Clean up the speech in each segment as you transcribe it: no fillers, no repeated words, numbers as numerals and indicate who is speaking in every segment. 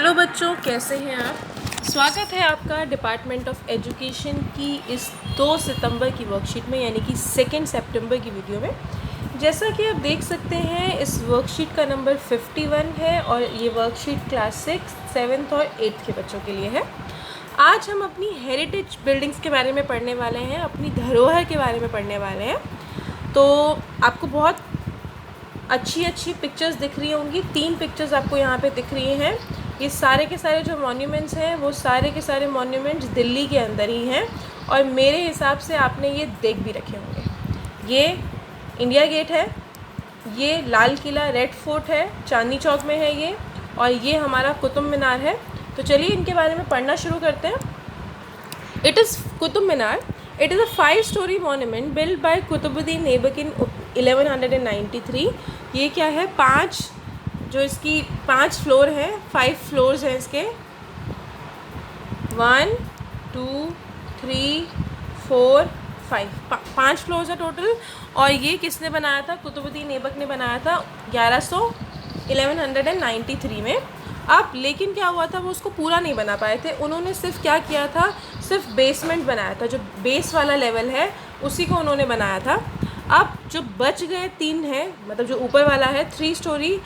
Speaker 1: Hello बच्चों, कैसे हैं आप। स्वागत है आपका डिपार्टमेंट ऑफ एजुकेशन की इस 2 सितंबर की वर्कशीट में, यानी कि 2 सितंबर की वीडियो में। जैसा कि आप देख सकते हैं, इस वर्कशीट का नंबर 51 है और ये वर्कशीट क्लास 6, 7th और 8th के बच्चों के लिए है। आज हम अपनी हेरिटेज बिल्डिंग्स के बारे में पढ़ने वाले हैं, अपनी धरोहर के बारे में पढ़ने वाले हैं। तो आपको बहुत अच्छी पिक्चर्स दिख रही होंगी। 3 पिक्चर्स आपको यहाँ पे दिख रही हैं। ये सारे के सारे जो मॉन्यूमेंट्स हैं वो सारे के सारे मॉन्यूमेंट्स दिल्ली के अंदर ही हैं और मेरे हिसाब से आपने ये देख भी रखे होंगे। ये इंडिया गेट है, ये लाल किला रेड फोर्ट है, चांदनी चौक में है ये, और ये हमारा कुतुब मीनार है। तो चलिए इनके बारे में पढ़ना शुरू करते हैं। It is Qutub Minar. It is a 5-story monument built by Qutubuddin Aibak in 1193। ये क्या है, 5 जो इसकी 5 फ्लोर हैं, 5 फ्लोर्स हैं इसके, 1 2 3 4 5 फ्लोर्स है टोटल। और ये किसने बनाया था, कुतुबुद्दीन ऐबक ने बनाया था 1193 में। अब लेकिन क्या हुआ था, वो उसको पूरा नहीं बना पाए थे। उन्होंने सिर्फ क्या किया था, सिर्फ बेसमेंट बनाया था, जो बेस वाला लेवल है उसी को उन्होंने बनाया था। अब जो बच गए 3 हैं, मतलब जो ऊपर वाला है 3 स्टोरी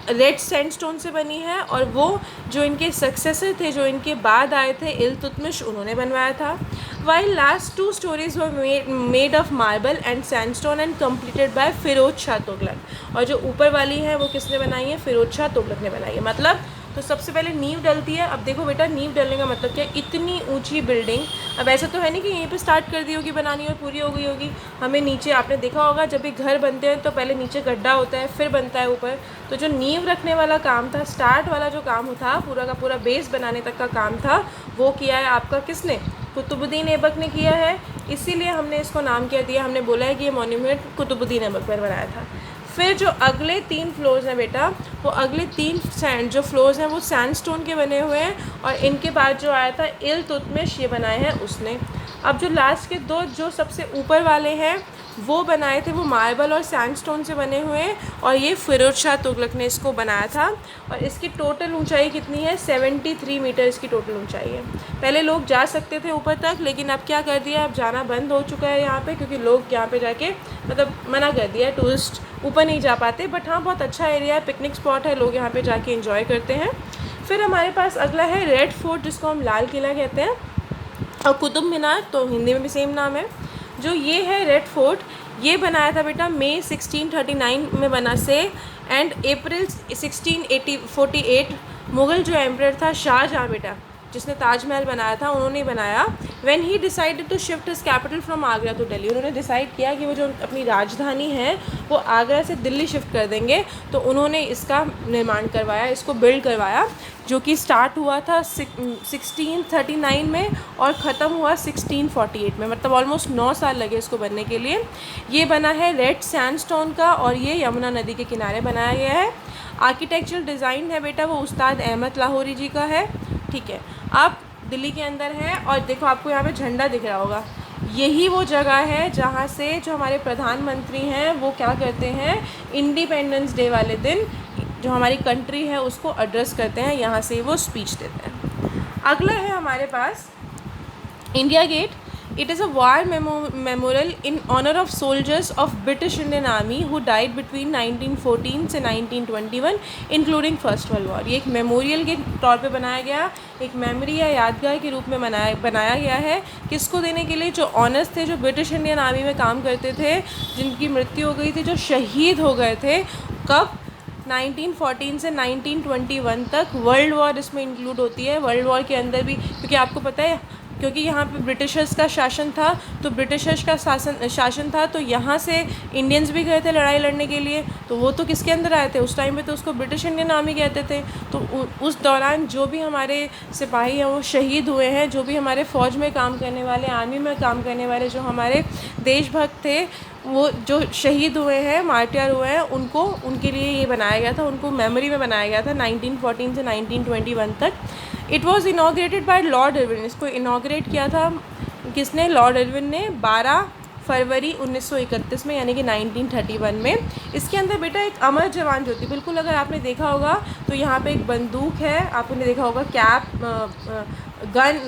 Speaker 1: रेड सैंडस्टोन से बनी है, और वो जो इनके सक्सेसर थे, जो इनके बाद आए थे, इल्तुतमिश, उन्होंने बनवाया था। While last 2 stories were made of marble and sandstone and completed by Firoz Shah Tughlaq. और जो ऊपर वाली है वो किसने बनाई है, फिरोज शाह तुगलक ने बनाई है। मतलब तो सबसे पहले नींव डलती है। अब देखो बेटा, नींव डलने का मतलब क्या, इतनी ऊंची बिल्डिंग। अब ऐसा तो है नहीं कि यहीं पे स्टार्ट कर दी होगी बनानी और पूरी हो गई होगी। हमें नीचे, आपने देखा होगा जब भी घर बनते हैं तो पहले नीचे गड्ढा होता है, फिर बनता है ऊपर। तो जो नींव रखने वाला काम था, स्टार्ट वाला जो काम था, पूरा का पूरा बेस बनाने तक का काम था, वो किया है आपका किसने, कुतुबुद्दीन ऐबक ने किया है। इसीलिए हमने इसको नाम क्या दिया, हमने बोला है कि ये मॉन्यूमेंट कुतुबुद्दीन ऐबक पर बनाया था। फिर जो अगले 3 फ्लोर्स हैं बेटा, वो अगले 3 जो फ्लोर्स हैं वो सैंडस्टोन के बने हुए हैं, और इनके बाद जो आया था इल्तुतमिश, ये बनाए हैं उसने। अब जो लास्ट के 2 जो सबसे ऊपर वाले हैं वो बनाए थे, वो मार्बल और सैंडस्टोन से बने हुए हैं, और ये फिरोज शाह तुगलक ने इसको बनाया था। और इसकी टोटल ऊंचाई कितनी है, 73 मीटर इसकी टोटल ऊंचाई है। पहले लोग जा सकते थे ऊपर तक, लेकिन अब क्या कर दिया, अब जाना बंद हो चुका है यहाँ पे, क्योंकि लोग यहाँ पे जाके मतलब मना कर दिया है, टूरिस्ट ऊपर नहीं जा पाते। बट हाँ, बहुत अच्छा एरिया है, पिकनिक स्पॉट है, लोग यहाँ पे जाके एंजॉय करते हैं। फिर हमारे पास अगला है रेड फोर्ट, जिसको हम लाल किला कहते हैं, और कुतुब मीनार तो हिंदी में भी सेम नाम है। जो ये है रेड फोर्ट, ये बनाया था बेटा मई 1639 में बना से, एंड अप्रैल 1648 मुग़ल जो एम्परर था शाहजहाँ बेटा, जिसने ताजमहल बनाया था, उन्होंने बनाया। When he decided to shift his capital from Agra to Delhi, उन्होंने डिसाइड किया कि वो जो अपनी राजधानी है वो आगरा से दिल्ली शिफ्ट कर देंगे, तो उन्होंने इसका निर्माण करवाया, इसको बिल्ड करवाया, जो कि स्टार्ट हुआ था 1639 में और ख़त्म हुआ 1648 में। मतलब ऑलमोस्ट 9 साल लगे इसको बनने के लिए। ये बना है रेड सैंडस्टोन का, और ये यमुना नदी के किनारे बनाया गया है। आर्किटेक्चरल डिज़ाइन है बेटा, वो उस्ताद अहमद लाहौरी जी का है। ठीक है, आप दिल्ली के अंदर हैं, और देखो आपको यहाँ पे झंडा दिख रहा होगा, यही वो जगह है जहाँ से जो हमारे प्रधानमंत्री हैं वो क्या करते हैं, इंडिपेंडेंस डे वाले दिन जो हमारी कंट्री है उसको एड्रेस करते हैं, यहाँ से वो स्पीच देते हैं। अगला है हमारे पास India gate. It is a war memorial in honour of soldiers of British Indian army who died between 1914 से 1921 इंक्लूडिंग फर्स्ट वर्ल्ड वॉर। ये एक मेमोरियल के तौर पे बनाया गया, एक मेमोरी या यादगार के रूप में बनाया गया है। किसको देने के लिए, जो ऑनर्स थे, जो ब्रिटिश इंडियन आर्मी में काम करते थे, जिनकी मृत्यु हो गई थी, जो शहीद हो गए थे, कब, 1914 से 1921 तक। वर्ल्ड वॉर इसमें इंक्लूड होती है, वर्ल्ड वॉर के अंदर भी, क्योंकि आपको पता है, क्योंकि यहाँ पे ब्रिटिशर्स का शासन था, तो ब्रिटिशर्स का शासन था, तो यहाँ से इंडियंस भी गए थे लड़ाई लड़ने के लिए, तो वो तो किसके अंदर आए थे, उस टाइम पे तो उसको ब्रिटिश इंडियन आर्मी कहते थे। तो उस दौरान जो भी हमारे सिपाही हैं वो शहीद हुए हैं, जो भी हमारे फ़ौज में काम करने वाले, आर्मी में काम करने वाले जो हमारे देशभक्त थे, वो जो शहीद हुए हैं, मार्टियर हुए हैं, उनको, उनके लिए ये बनाया गया था, उनको मेमोरी में बनाया गया था 1914 से 1921 तक। It was inaugurated by Lord Irwin. इसको इनाग्रेट किया था किसने, लॉर्ड इरविन ने, 12 फरवरी 1931 में, यानी कि 1931 में। इसके अंदर बेटा एक अमर जवान ज्योति, बिल्कुल अगर आपने देखा होगा तो यहाँ पे एक बंदूक है, आपने देखा होगा, कैप, गन,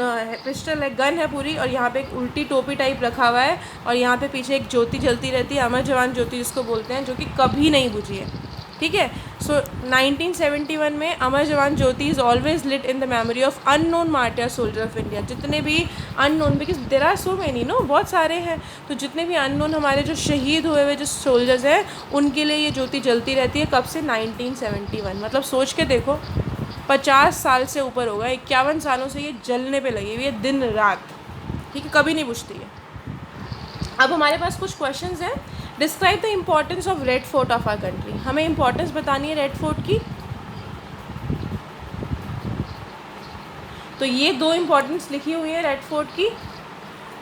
Speaker 1: पिस्टल है, गन है पूरी, और यहाँ पे एक उल्टी टोपी टाइप रखा हुआ है, और यहाँ पे पीछे एक ज्योति जलती रहती है, अमर जवान ज्योति जिसको बोलते हैं, जो कि कभी नहीं बुझी है, ठीक है। सो 1971 में Amar Jawan Jyoti is always lit in the memory of unknown martyr soldier of India. जितने भी unknown, because there are so many no, बहुत सारे हैं, तो जितने भी अननोन हमारे जो शहीद हुए हुए जो सोल्जर्स हैं उनके लिए ये ज्योति जलती रहती है। कब से? 1971। मतलब सोच के देखो, 50 साल से ऊपर होगा, 51 सालों से ये जलने पे लगी हुई है दिन रात, ठीक है, कभी नहीं बुझती है। अब हमारे पास कुछ क्वेश्चंस हैं। Describe the importance of red fort of our country. हमें इम्पोर्टेंस बतानी है रेड फोर्ट की। तो ये दो इम्पोर्टेंस लिखी हुई है रेड फोर्ट की।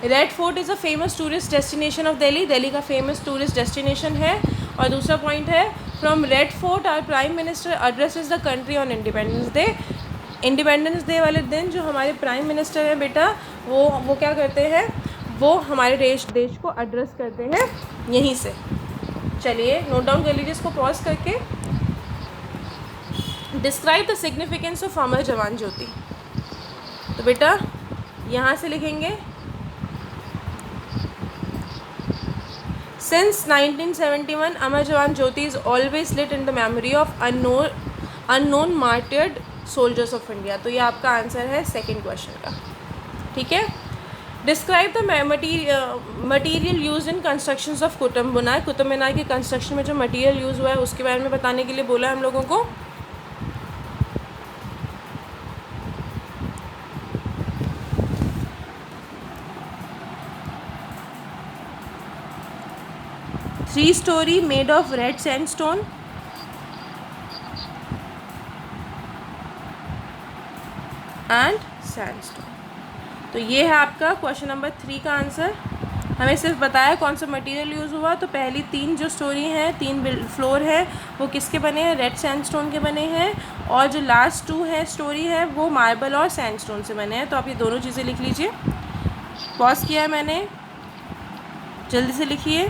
Speaker 1: Red fort is a famous tourist destination of Delhi, Delhi का फेमस टूरिस्ट डेस्टिनेशन है। और दूसरा पॉइंट है, from red fort our prime minister addresses the country on independence day. Independence day वाले दिन जो हमारे प्राइम मिनिस्टर हैं बेटा, वो क्या करते हैं, वो हमारे देश को एड्रेस करते हैं यहीं से। चलिए नोट डाउन कर लीजिए इसको पॉज करके। डिस्क्राइब द सिग्निफिकेंस ऑफ अमर जवान ज्योति। तो बेटा यहाँ से लिखेंगे, since 1971 Amar Jawan Jyoti is always lit in the memory of unknown martyred soldiers of India. तो ये आपका आंसर है सेकेंड क्वेश्चन का, ठीक है। Describe the material use in constructions of Qutub Minar. Qutub Minar के कंस्ट्रक्शन में जो मटीरियल यूज़ हुआ है उसके बारे में बताने के लिए बोला है हम लोगों को। Three story made of red sandstone and sandstone. तो ये है आपका क्वेश्चन नंबर 3 का आंसर। हमें सिर्फ बताया कौन सा मटेरियल यूज़ हुआ। तो पहली 3 जो स्टोरी हैं, 3 फ्लोर है, वो किसके बने हैं? रेड सैंडस्टोन के बने हैं। और जो लास्ट 2 है स्टोरी है वो मार्बल और सैंडस्टोन से बने हैं। तो आप ये दोनों चीज़ें लिख लीजिए। पॉज किया है मैंने, जल्दी से लिखिए।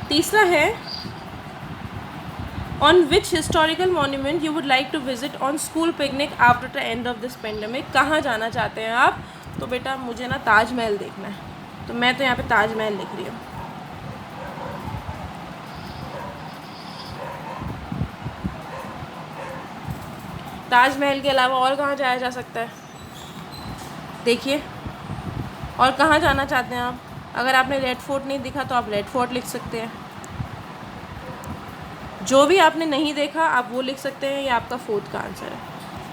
Speaker 1: तीसरा है, on which historical monument you would like to visit on school picnic after the end of this pandemic. कहाँ जाना चाहते हैं आप? तो बेटा मुझे ना ताजमहल देखना है, तो मैं तो यहाँ पे ताजमहल लिख रही हूँ। ताजमहल के अलावा और कहाँ जाया जा सकता है? देखिए, और कहाँ जाना चाहते हैं आप? अगर आपने रेड फोर्ट नहीं दिखा तो आप रेड फोर्ट लिख सकते हैं। जो भी आपने नहीं देखा आप वो लिख सकते हैं। ये आपका 4th का आंसर है।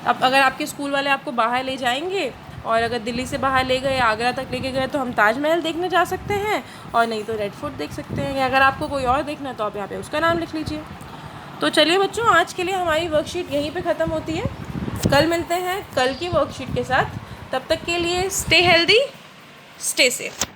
Speaker 1: अब अगर आपके स्कूल वाले आपको बाहर ले जाएंगे, और अगर दिल्ली से बाहर ले गए, आगरा तक लेके गए, तो हम ताजमहल देखने जा सकते हैं, और नहीं तो रेड फोर्ट देख सकते हैं। या अगर आपको कोई और देखना है तो आप यहाँ पे उसका नाम लिख लीजिए। तो चलिए बच्चों, आज के लिए हमारी वर्कशीट यहीं पे ख़त्म होती है। कल मिलते हैं कल की वर्कशीट के साथ। तब तक के लिए स्टे हेल्दी, स्टे सेफ।